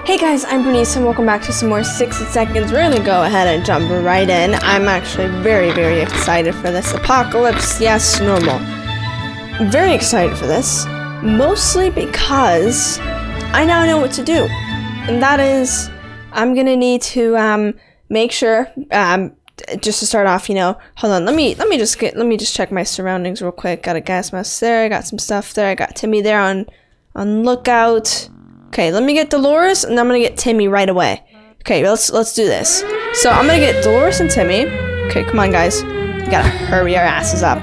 Hey guys, I'm Berenice and welcome back to some more 60 seconds. We're gonna go ahead and jump right in. I'm actually very excited for this apocalypse. Yes, normal. I'm very excited for this, mostly because I now know what to do. And that is, I'm gonna need to make sure, just to start off, you know, hold on, let me just check my surroundings real quick. Got a gas mask there, I got some stuff there, I got Timmy there on lookout. Okay, let me get Dolores, and I'm gonna get Timmy right away. Okay, let's do this. So I'm gonna get Dolores and Timmy. Okay, come on, guys. We gotta hurry our asses up.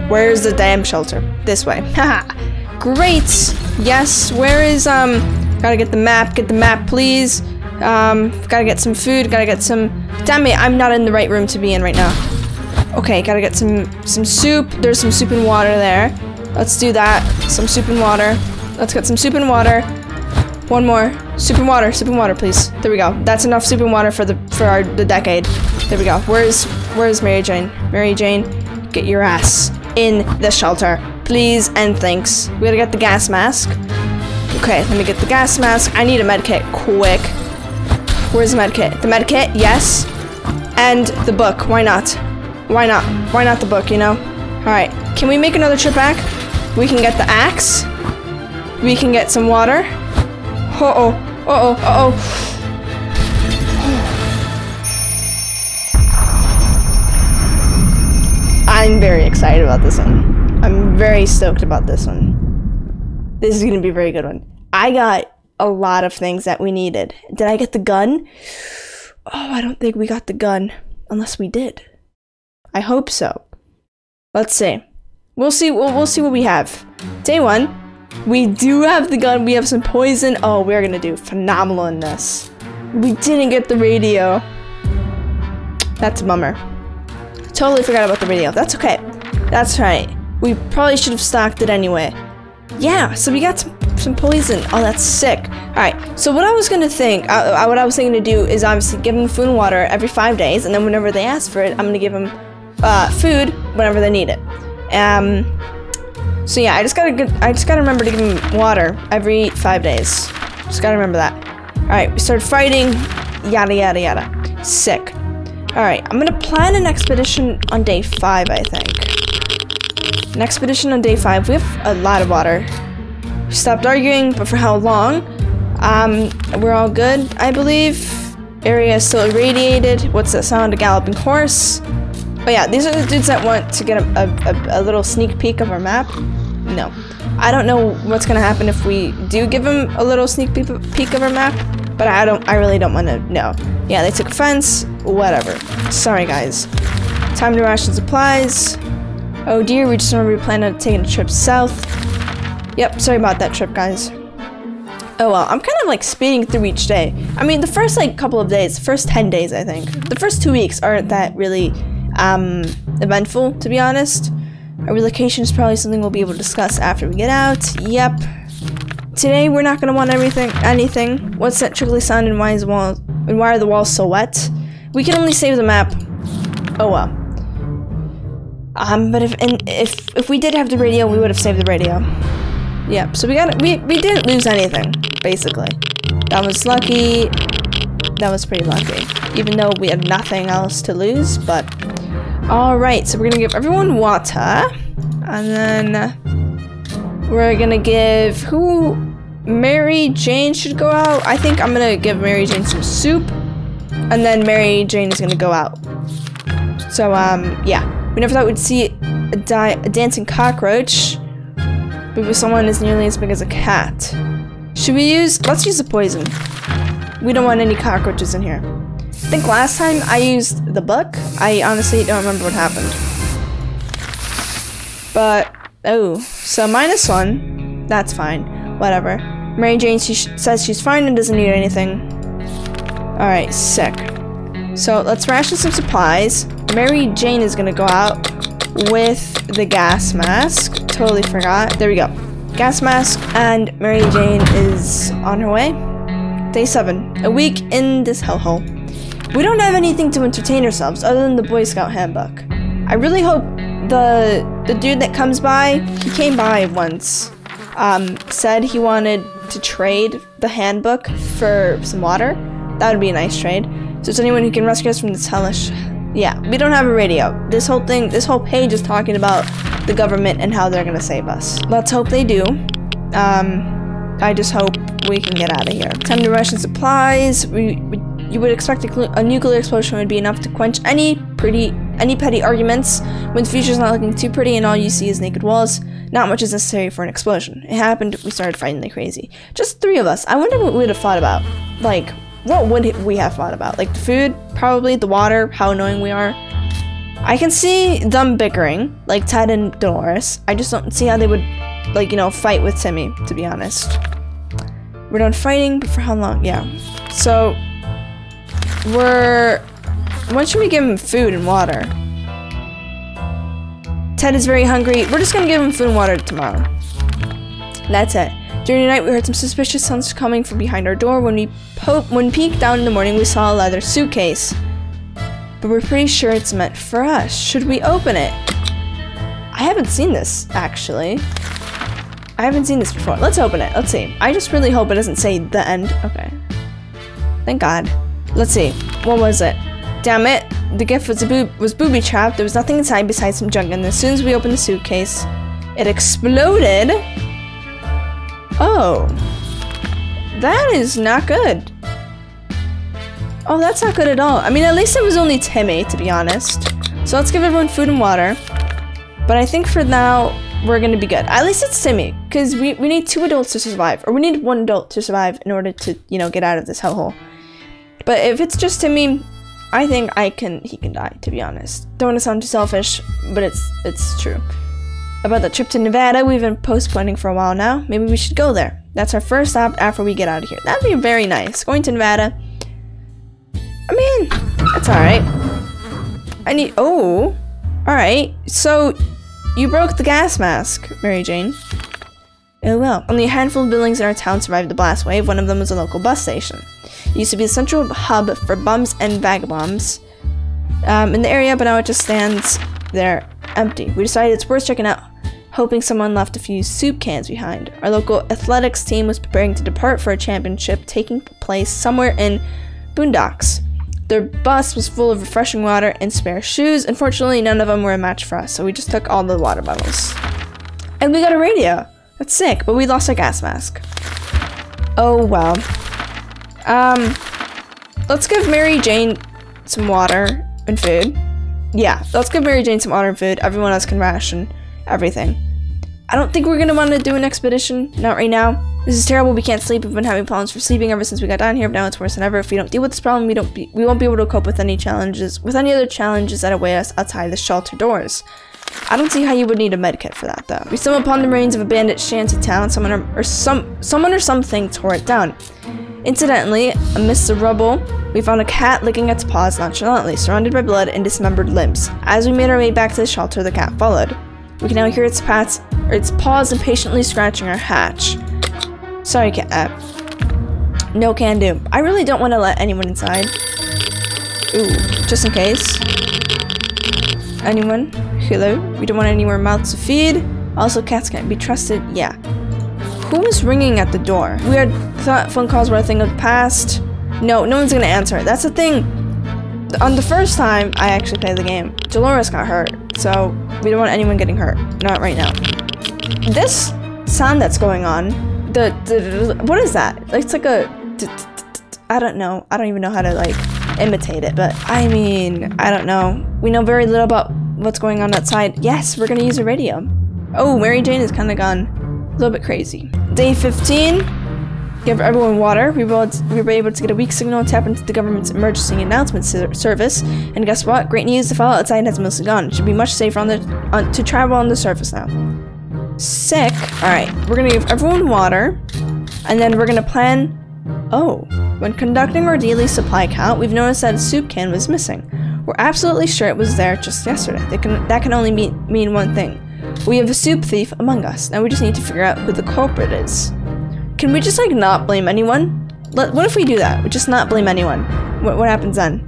Where's the damn shelter? This way. Haha. Great. Yes. Where is Gotta get the map. Get the map, please. Gotta get some food. Gotta get some. Damn it! I'm not in the right room to be in right now. Okay, gotta get some soup. There's some soup and water there. Let's do that. Some soup and water. Let's get some soup and water. One more. Soup and water, please. There we go. That's enough soup and water for the decade. There we go. Where's Mary Jane? Mary Jane, get your ass in the shelter, please and thanks. We gotta get the gas mask. Okay, let me get the gas mask. I need a med kit, quick. Where's the med kit? The med kit, yes. And the book, why not? Why not? Why not the book, you know? Alright, can we make another trip back? We can get the axe. We can get some water. Uh-oh. I'm very excited about this one. I'm very stoked about this one. This is gonna be a very good one. I got a lot of things that we needed. Did I get the gun? Oh, I don't think we got the gun. Unless we did. I hope so. Let's see. We'll see what we have. Day one. We do have the gun, we have some poison. Oh, we're gonna do phenomenal in this. We didn't get the radio. That's a bummer. Totally forgot about the radio. That's okay. That's right. We probably should have stocked it anyway. Yeah, so we got some poison. Oh, that's sick. Alright, so what I was gonna think, what I was thinking to do is obviously give them food and water every 5 days, and then whenever they ask for it, I'm gonna give them food whenever they need it. So yeah, I just gotta remember to give him water every 5 days. Just gotta remember that. Alright, we started fighting, yada. Sick. Alright, I'm gonna plan an expedition on day 5, I think. An expedition on day 5. We have a lot of water. We stopped arguing, but for how long? We're all good, I believe. Area is still irradiated. What's that sound? A galloping horse. Oh yeah, these are the dudes that want to get a little sneak peek of our map. No. I don't know what's gonna happen if we do give them a little sneak peek of our map, but I really don't want to know. Yeah, they took offense. Whatever. Sorry, guys. Time to ration supplies. Oh dear, we just remember we planned on taking a trip south. Yep, sorry about that trip, guys. Oh well, I'm kind of like speeding through each day. I mean, the first like couple of days, first 10 days, I think. The first 2 weeks aren't that really eventful, to be honest. Our relocation is probably something we'll be able to discuss after we get out. Yep. Today we're not gonna want anything. What's that trickly sound and why are the walls so wet? We can only save the map. Oh well. But if we did have the radio, we would have saved the radio. Yep. So we didn't lose anything, basically. That was lucky. That was pretty lucky. Even though we had nothing else to lose, but alright, so we're gonna give everyone water, and then we're gonna give Mary Jane should go out. I think I'm gonna give Mary Jane some soup, and then Mary Jane is gonna go out. So, yeah. We never thought we'd see a dancing cockroach, but with someone is nearly as big as a cat. Let's use the poison. We don't want any cockroaches in here. I think last time I used the book. I honestly don't remember what happened. But, oh, so -1. That's fine. Whatever. Mary Jane, she says she's fine and doesn't need anything. Alright, sick. So, let's ration some supplies. Mary Jane is gonna go out with the gas mask. Totally forgot. There we go. Gas mask, and Mary Jane is on her way. Day 7. A week in this hellhole. We don't have anything to entertain ourselves other than the Boy Scout handbook. I really hope the dude that comes by, he came by once, said he wanted to trade the handbook for some water. That would be a nice trade. So is anyone who can rescue us from this hellish... Yeah, we don't have a radio. This whole page is talking about the government and how they're gonna save us. Let's hope they do. I just hope we can get out of here. Time to ration supplies. You would expect a nuclear explosion would be enough to quench any petty arguments when the future's not looking too pretty and all you see is naked walls. Not much is necessary for an explosion. It happened, we started fighting like crazy. Just 3 of us. I wonder what we would have thought about. Like, what would we have thought about? Like the food, probably, the water, how annoying we are. I can see them bickering, like Ted and Dolores. I just don't see how they would, like, you know, fight with Timmy, to be honest. We're done fighting, but for how long? Yeah. So, when should we give him food and water? Ted is very hungry. We're just gonna give him food and water tomorrow. That's it. During the night, we heard some suspicious sounds coming from behind our door. When we peeked down in the morning, we saw a leather suitcase. But we're pretty sure it's meant for us. Should we open it? I haven't seen this, actually. I haven't seen this before. Let's open it. Let's see. I just really hope it doesn't say the end. Okay. Thank God. Let's see. What was it? Damn it. The gift was booby-trapped. There was nothing inside besides some junk. And as soon as we opened the suitcase, it exploded. Oh. That is not good. Oh, that's not good at all. I mean, at least it was only Timmy, to be honest. So let's give everyone food and water. But I think for now, we're gonna be good. At least it's Timmy, because we need 2 adults to survive. Or we need 1 adult to survive in order to, you know, get out of this hellhole. But if it's just Timmy, I think he can die, to be honest. Don't want to sound too selfish, but it's true. About the trip to Nevada, we've been postponing for a while now. Maybe we should go there. That's our first stop after we get out of here. That'd be very nice. Going to Nevada. I mean, that's alright. Oh. Alright. So, you broke the gas mask, Mary Jane. Oh well. Only a handful of buildings in our town survived the blast wave. One of them was a local bus station. It used to be a central hub for bums and vagabonds in the area, but now it just stands there empty. We decided it's worth checking out, hoping someone left a few soup cans behind. Our local athletics team was preparing to depart for a championship taking place somewhere in Boondocks. Their bus was full of refreshing water and spare shoes. Unfortunately, none of them were a match for us, so we just took all the water bottles. And we got a radio. That's sick, but we lost our gas mask. Oh well. Let's give Mary Jane some water and food. Yeah, let's give Mary Jane some water and food. Everyone else can ration everything. I don't think we're gonna want to do an expedition. Not right now. This is terrible. We can't sleep. We've been having problems for sleeping ever since we got down here, but now it's worse than ever. If we don't deal with this problem, we won't be able to cope with any other challenges that await us outside the shelter doors. I don't see how you would need a medkit for that, though. We stumbled upon the remains of a bandit shanty town. Someone or something tore it down. Incidentally, amidst the rubble, we found a cat licking its paws nonchalantly, surrounded by blood and dismembered limbs. As we made our way back to the shelter, the cat followed. We can now hear its paws impatiently scratching our hatch. Sorry, cat. No can do. I really don't want to let anyone inside. Ooh, just in case. Anyone? Hello? We don't want any more mouths to feed. Also, cats can't be trusted. Yeah. Who was ringing at the door? We had thought phone calls were a thing of the past. No one's gonna answer. That's the thing. On the first time I actually played the game, Dolores got hurt. So we don't want anyone getting hurt. Not right now. This sound that's going on, what is that? It's like a, I don't know. I don't even know how to like imitate it, but I mean, I don't know. We know very little about what's going on outside. Yes, we're gonna use a radio. Oh, Mary Jane has kind of gone a little bit crazy. Day 15, give everyone water. We were able to get a weak signal and tap into the government's emergency announcement service. And guess what? Great news, the file outside has mostly gone. It should be much safer to travel on the surface now. Sick. Alright, we're gonna give everyone water. And then we're gonna plan... Oh, when conducting our daily supply count, we've noticed that a soup can was missing. We're absolutely sure it was there just yesterday. That can only mean one thing. We have a soup thief among us. Now we just need to figure out who the culprit is. Can we just like not blame anyone? What if we do that? We just not blame anyone. What happens then?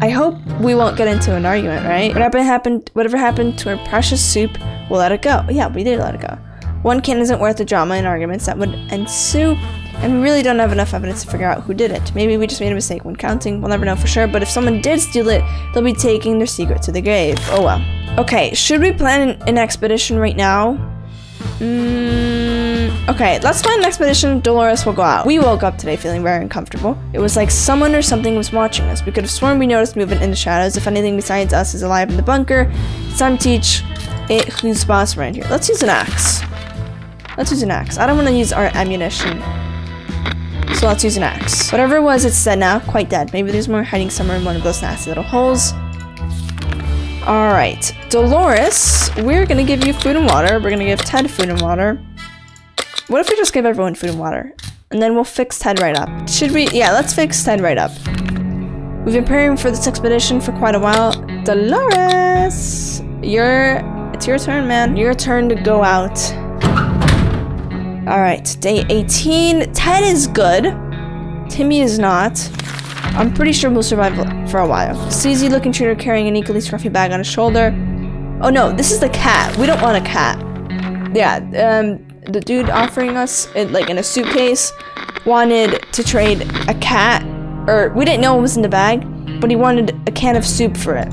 I hope we won't get into an argument, right? Whatever happened to our precious soup, we'll let it go. Yeah, we did let it go. One can isn't worth the drama and arguments that would ensue, and we really don't have enough evidence to figure out who did it. Maybe we just made a mistake when counting. We'll never know for sure, but if someone did steal it, they'll be taking their secret to the grave. Oh well. Okay, should we plan an expedition right now? Okay, let's plan an expedition. Dolores will go out. We woke up today feeling very uncomfortable. It was like someone or something was watching us. We could have sworn we noticed movement in the shadows. If anything besides us is alive in the bunker, it's time to teach it who's boss around here. Let's use an axe. Let's use an axe. I don't want to use our ammunition. So let's use an axe. Whatever it was, it's dead now. Quite dead. Maybe there's more hiding somewhere in one of those nasty little holes. Alright. Dolores, we're gonna give you food and water. We're gonna give Ted food and water. What if we just give everyone food and water? And then we'll fix Ted right up. Should we? Yeah, let's fix Ted right up. We've been preparing for this expedition for quite a while. Dolores! It's your turn, man. Your turn to go out. Alright, day 18. Ted is good. Timmy is not. I'm pretty sure we'll survive for a while. Sleazy looking traitor carrying an equally scruffy bag on his shoulder. Oh no, this is the cat. We don't want a cat. Yeah, the dude offering us it like in a suitcase wanted to trade a cat, or we didn't know what was in the bag, but he wanted a can of soup for it.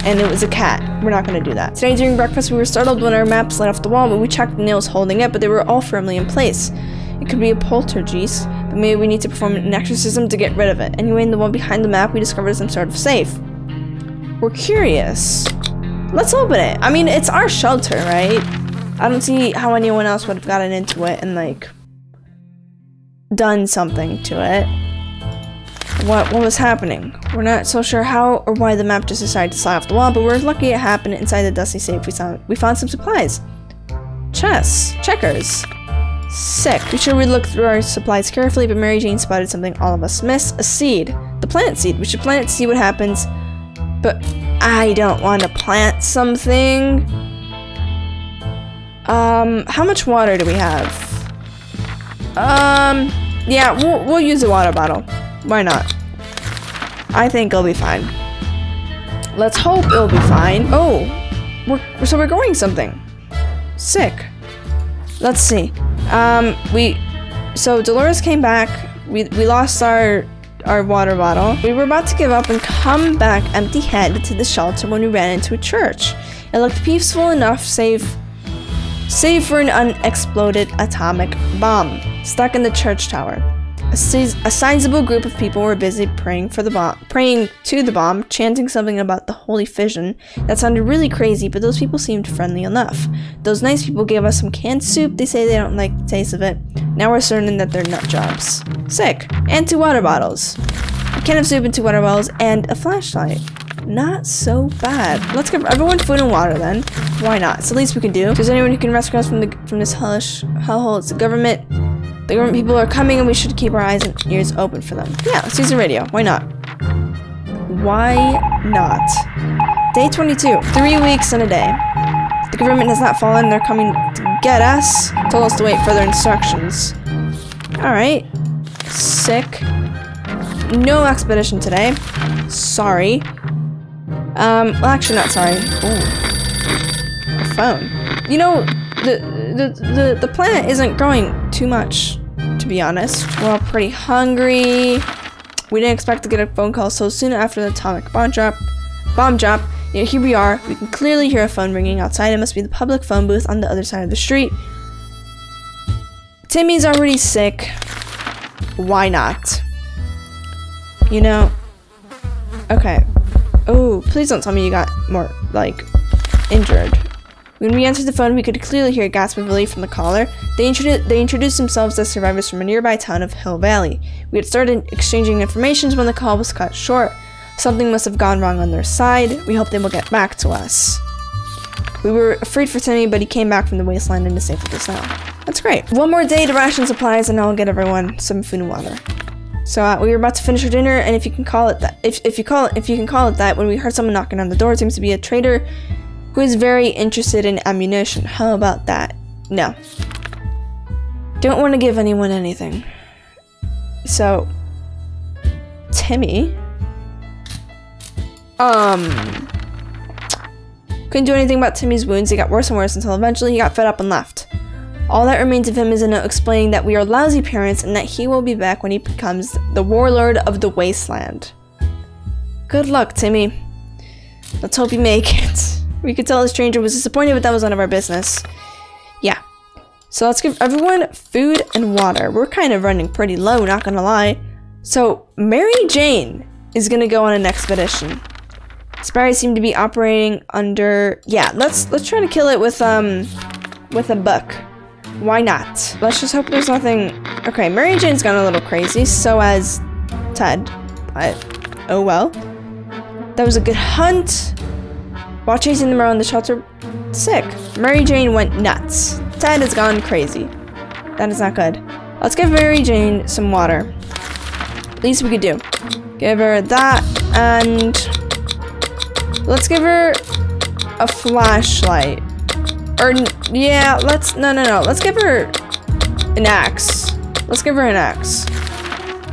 And it was a cat. We're not gonna do that. Today during breakfast we were startled when our map slid off the wall, but we checked the nails holding it, but they were all firmly in place. It could be a poltergeist, but maybe we need to perform an exorcism to get rid of it. Anyway, in the one behind the map we discovered some sort of safe. We're curious. Let's open it. I mean, it's our shelter, right? I don't see how anyone else would have gotten into it and like done something to it. What was happening? We're not so sure how or why the map just decided to slide off the wall, but we're lucky it happened inside the dusty safe we found some supplies. Chess. Checkers. Sick. Be sure we look through our supplies carefully, but Mary Jane spotted something all of us miss. A seed. The plant seed. We should plant it to see what happens. But I don't want to plant something. How much water do we have? Yeah, we'll use a water bottle. Why not? I think it'll be fine. Let's hope it'll be fine. Oh, we're growing something. Sick. Let's see. So Dolores came back. We lost our water bottle. We were about to give up and come back empty-handed to the shelter when we ran into a church. It looked peaceful enough, save for an unexploded atomic bomb stuck in the church tower. A sizable group of people were busy praying to the bomb, chanting something about the holy fission. That sounded really crazy, but those people seemed friendly enough. Those nice people gave us some canned soup. They say they don't like the taste of it. Now we're certain that they're nut jobs. Sick. And 2 water bottles. A can of soup and 2 water bottles and a flashlight. Not so bad. Let's give everyone food and water then. Why not? It's the least we can do. If there's anyone who can rescue us from this hellish hellhole, it's the government. The government people are coming and we should keep our eyes and ears open for them. Yeah, let's use the radio. Why not? Why not? Day 22. 3 weeks and a day. The government has not fallen. They're coming to get us. Told us to wait for their instructions. Alright. Sick. No expedition today. Sorry. Well, actually not sorry. Ooh. A phone. You know, the planet isn't growing too much, to be honest. We're all pretty hungry. We didn't expect to get a phone call so soon after the atomic bomb drop. Yet here we are. We can clearly hear a phone ringing outside. It must be the public phone booth on the other side of the street. Timmy's already sick. Why not? You know. Okay. Oh, please don't tell me you got more, like, injured. When we answered the phone, we could clearly hear a gasp of relief from the caller. They introduced themselves as survivors from a nearby town of Hill Valley. We had started exchanging information when the call was cut short. Something must have gone wrong on their side. We hope they will get back to us. We were afraid for Timmy, but he came back from the wasteland and is safe with us now. That's great. 1 more day to ration supplies, and I'll get everyone some food and water. So we were about to finish our dinner, and if you can call it that, if you can call it that, when we heard someone knocking on the door, it seems to be a trader who is very interested in ammunition. How about that? No. Don't want to give anyone anything. So, Timmy, couldn't do anything about Timmy's wounds. They got worse and worse until eventually he got fed up and left. All that remains of him is a note explaining that we are lousy parents and that he will be back when he becomes the warlord of the wasteland. Good luck, Timmy. Let's hope you make it. We could tell the stranger was disappointed, but that was none of our business. Yeah. So let's give everyone food and water. We're kind of running pretty low, not gonna lie. So Mary Jane is gonna go on an expedition. Sparrows seem to be operating under... Yeah, let's try to kill it with a book. Why not? Let's just hope there's nothing... Okay, Mary Jane's gone a little crazy, so has Ted. But, oh well. That was a good hunt. While chasing them around the shelter, sick. Mary Jane went nuts. Ted has gone crazy. That is not good. Let's give Mary Jane some water. Least we could do. Give her that, and... Let's give her a flashlight. Or, yeah, let's, no. Let's give her an axe. Let's give her an axe.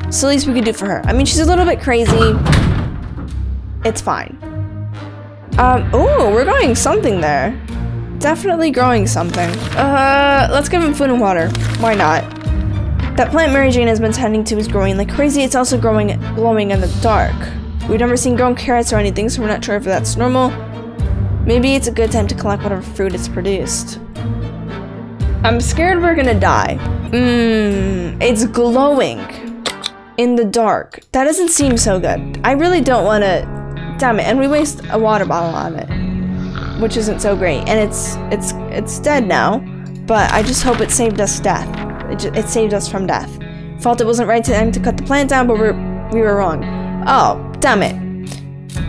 It's the least we could do for her. I mean, she's a little bit crazy. It's fine. Oh, we're growing something there. Definitely growing something. Let's give him food and water. Why not? That plant Mary Jane has been tending to is growing like crazy. It's also glowing in the dark. We've never seen grown carrots or anything, so we're not sure if that's normal. Maybe it's a good time to collect whatever fruit it's produced. I'm scared we're gonna die. It's glowing in the dark. That doesn't seem so good. I really don't want to... Damn it, and we waste a water bottle on it, which isn't so great. And it's dead now, but I just hope it saved us death. It saved us from death. Felt it wasn't right time to cut the plant down, but we were wrong. Oh, damn it.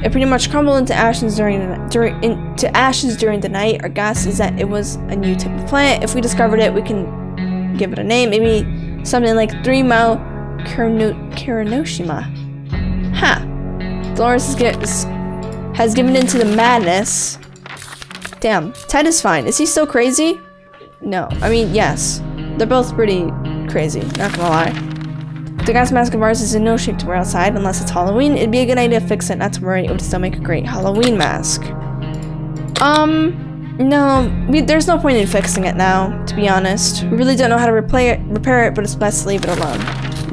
It pretty much crumbled into ashes during the night. Our guess is that it was a new type of plant. If we discovered it, we can give it a name. Maybe something like 3-mile Kirinoshima. Ha! Dolores has given in to the madness. Damn, Ted is fine. Is he still crazy? No. I mean, yes. They're both pretty crazy, not gonna lie. The gas mask of ours is in no shape to wear outside unless it's Halloween. It'd be a good idea to fix it, not to worry. It would still make a great Halloween mask. No, there's no point in fixing it now, to be honest. We really don't know how to repair it, but it's best to leave it alone.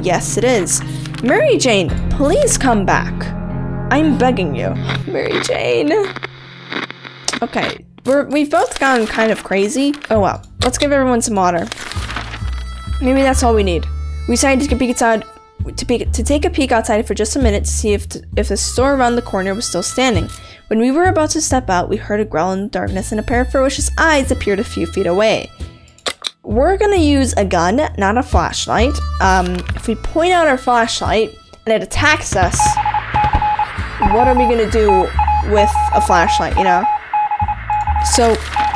Yes, it is. Mary Jane, please come back. I'm begging you. Mary Jane. Okay, we've both gone kind of crazy. Oh well, let's give everyone some water. Maybe that's all we need. We decided to take a peek outside for just a minute to see if the store around the corner was still standing. When we were about to step out, we heard a growl in the darkness and a pair of ferocious eyes appeared a few feet away. We're gonna use a gun, not a flashlight. If we point out our flashlight and it attacks us, what are we gonna do with a flashlight, you know? So,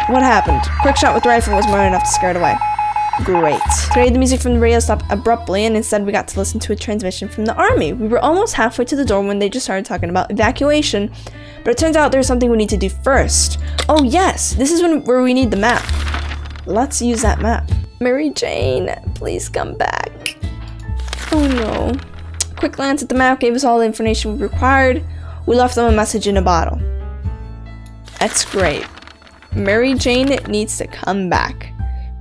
what happened? Quick shot with the rifle was more than enough to scare it away. Great. Today the music from the radio stopped abruptly and instead we got to listen to a transmission from the army. We were almost halfway to the door when they just started talking about evacuation, but it turns out there's something we need to do first. Oh yes, this is where we need the map. Let's use that map. Mary Jane, please come back. Oh no. A quick glance at the map gave us all the information we required. We left them a message in a bottle. That's great. Mary Jane needs to come back.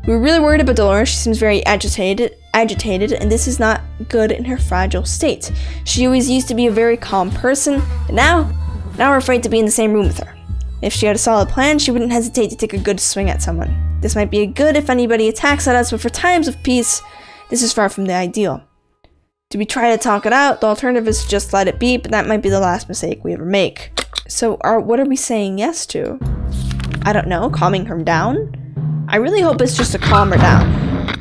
We were really worried about Dolores. She seems very agitated, and this is not good in her fragile state. She always used to be a very calm person, and now we're afraid to be in the same room with her. If she had a solid plan, she wouldn't hesitate to take a good swing at someone. This might be good if anybody attacks at us, but for times of peace, this is far from the ideal. Do we try to talk it out? The alternative is to just let it be, but that might be the last mistake we ever make. So, what are we saying yes to? I don't know, calming her down? I really hope it's just to calm her down.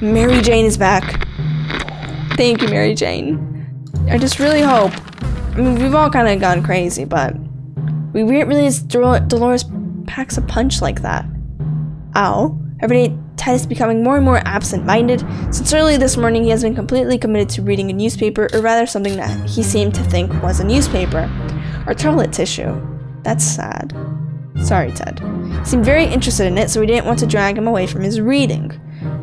Mary Jane is back. Thank you, Mary Jane. I just really hope. I mean, we've all kind of gone crazy, but we didn't realize Dolores packs a punch like that. Ow. Every day, Ted is becoming more and more absent-minded. Since early this morning, he has been completely committed to reading a newspaper, or rather something that he seemed to think was a newspaper. Or toilet tissue. That's sad. Sorry, Ted. He seemed very interested in it, so we didn't want to drag him away from his reading.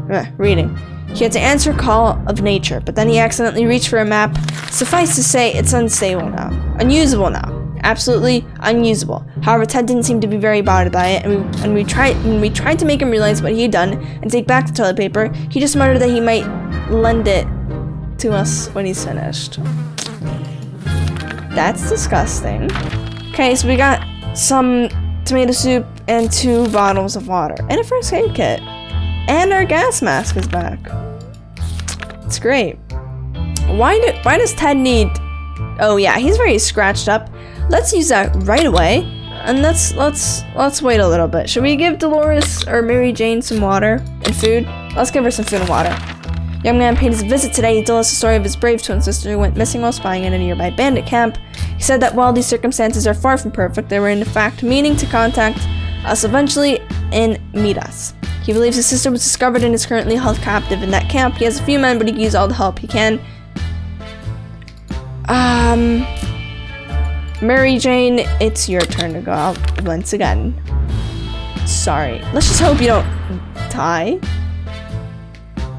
He had to answer call of nature, but then he accidentally reached for a map. Suffice to say, it's unstable now. Unusable now. absolutely unusable. However, Ted didn't seem to be very bothered by it, and we tried to make him realize what he had done and take back the toilet paper. He just muttered that he might lend it to us when he's finished. That's disgusting. Okay, so we got some tomato soup and 2 bottles of water and a first aid kit. And our gas mask is back. It's great. Why does Ted need... Oh yeah, he's very scratched up. Let's use that right away. And let's wait a little bit. Should we give Dolores or Mary Jane some water and food? Let's give her some food and water. Young man paid his visit today. He told us the story of his brave twin sister who went missing while spying in a nearby bandit camp. He said that while these circumstances are far from perfect, they were in fact meaning to contact us eventually and meet us. He believes his sister was discovered and is currently held captive in that camp. He has a few men, but he can use all the help he can. Mary Jane, it's your turn to go out once again. Sorry. Let's just hope you don't die.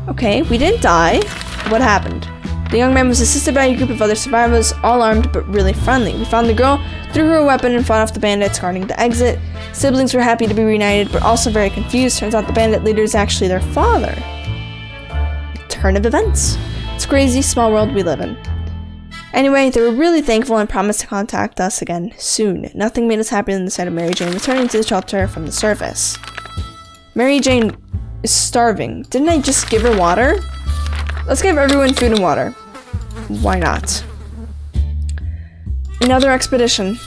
Okay, we didn't die. What happened? The young man was assisted by a group of other survivors, all armed but really friendly. We found the girl, threw her a weapon, and fought off the bandits guarding the exit. Siblings were happy to be reunited, but also very confused. Turns out the bandit leader is actually their father. Turn of events. It's a crazy, small world we live in. Anyway, they were really thankful and promised to contact us again soon. Nothing made us happier than the sight of Mary Jane returning to the shelter from the surface. Mary Jane is starving. Didn't I just give her water? Let's give everyone food and water. Why not? Another expedition.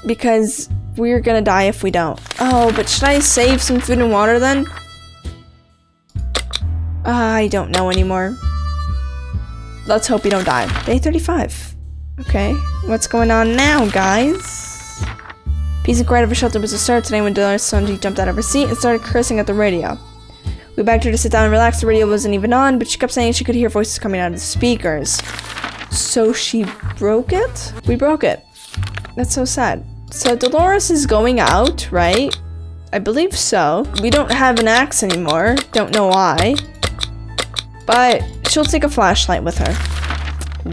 Because we're gonna die if we don't. Oh, but should I save some food and water then? I don't know anymore. Let's hope we don't die. Day 35. Okay, what's going on now, guys? Peace and quiet of her shelter was disturbed today when Dolores suddenly jumped out of her seat and started cursing at the radio. We begged her to sit down and relax. The radio wasn't even on, but she kept saying she could hear voices coming out of the speakers. So she broke it? We broke it. That's so sad. So Dolores is going out, right? I believe so. We don't have an axe anymore. Don't know why. But she'll take a flashlight with her.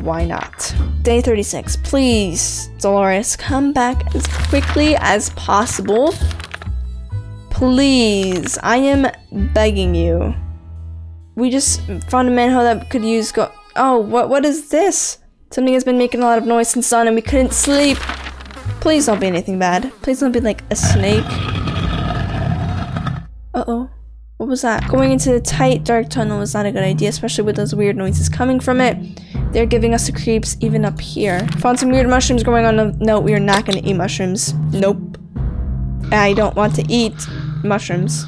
Why not? Day 36. Please, Dolores, come back as quickly as possible. Please, I am begging you. We just found a manhole that could use Oh, what is this? Something has been making a lot of noise since dawn and we couldn't sleep. Please don't be anything bad. Please don't be like a snake. Uh-oh. What was that? Going into the tight, dark tunnel is not a good idea, especially with those weird noises coming from it. They're giving us the creeps even up here. Found some weird mushrooms growing on. No, we are not going to eat mushrooms. Nope. I don't want to eat mushrooms.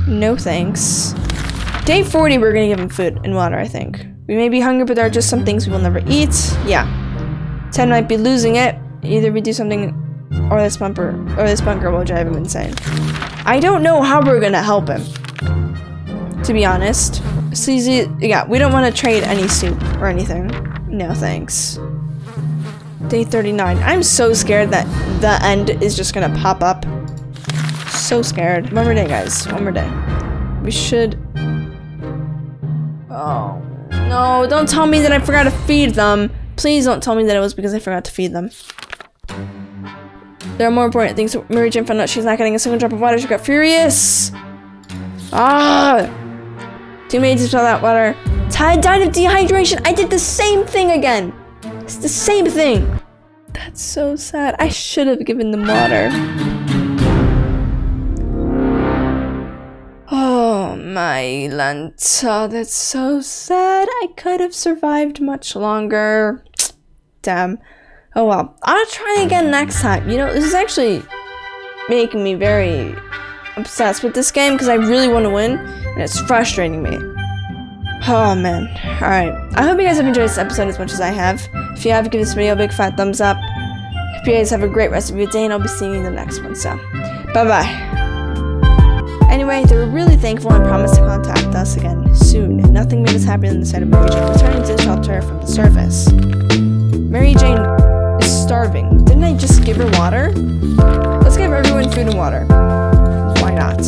No thanks. Day 40, we're going to give him food and water, I think. We may be hungry, but there are just some things we will never eat. Yeah. Ted might be losing it. Either we do something or this bunker will drive him insane. I don't know how we're gonna help him, to be honest. Sleazy, yeah, we don't want to trade any soup or anything. No thanks. Day 39. I'm so scared that the end is just gonna pop up. So scared. One more day, guys. One more day. We should... Oh, no, don't tell me that I forgot to feed them. Please don't tell me that it was because I forgot to feed them. There are more important things. Mary Jane found out she's not getting a single drop of water. She got furious. Ah! 2 minutes without that water. Ted died of dehydration. I did the same thing again. It's the same thing. That's so sad. I should have given them water. Oh my Lanta. That's so sad. I could have survived much longer. Damn. Oh well, I'll try again next time. You know, this is actually making me very obsessed with this game because I really want to win, and it's frustrating me. Oh man. Alright, I hope you guys have enjoyed this episode as much as I have. If you have, give this video a big fat thumbs up. Hope you guys have a great rest of your day, and I'll be seeing you in the next one, so bye-bye. Anyway, they were really thankful and promised to contact us again soon. Nothing made us happier than the sight of Mary Jane returning to the shelter from the surface. Mary Jane is starving. Didn't I just give her water? Let's give everyone food and water. Why not?